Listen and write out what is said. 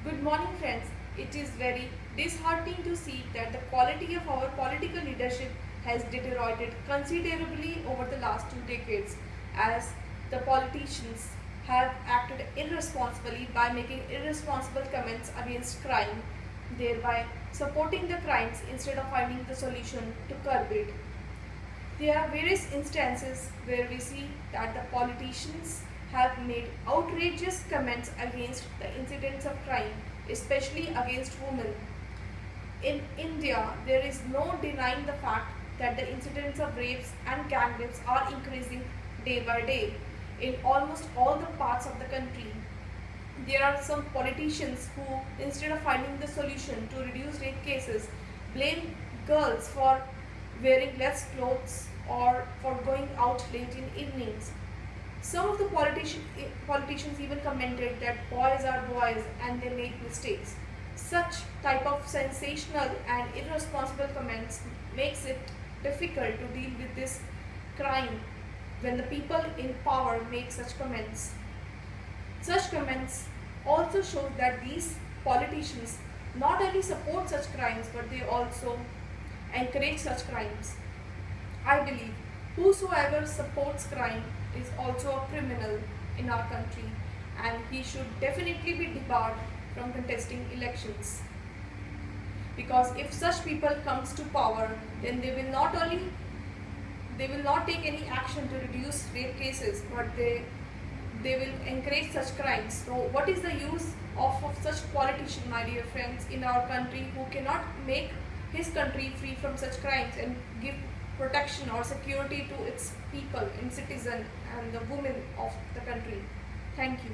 Good morning, friends. It is very disheartening to see that the quality of our political leadership has deteriorated considerably over the last 2 decades, as the politicians have acted irresponsibly by making irresponsible comments against crime, thereby supporting the crimes instead of finding the solution to curb it. There are various instances where we see that the politicians have made outrageous comments against the incidents of crime, especially against women. In India, there is no denying the fact that the incidents of rapes and gang rapes are increasing day by day in almost all the parts of the country. There are some politicians who, instead of finding the solution to reduce rape cases, blame girls for wearing less clothes or for going out late in evenings. Some of the politicians even commented that boys are boys and they make mistakes. Such type of sensational and irresponsible comments makes it difficult to deal with this crime when the people in power make such comments. Such comments also show that these politicians not only support such crimes but they also encourage such crimes. I believe whosoever supports crime is also a criminal in our country and he should definitely be debarred from contesting elections. Because if such people comes to power, then they will not take any action to reduce rape cases, but they will encourage such crimes. So what is the use of such politician, my dear friends, in our country who cannot make his country free from such crimes and give protection or security to its people and citizen and the women of the country? Thank you.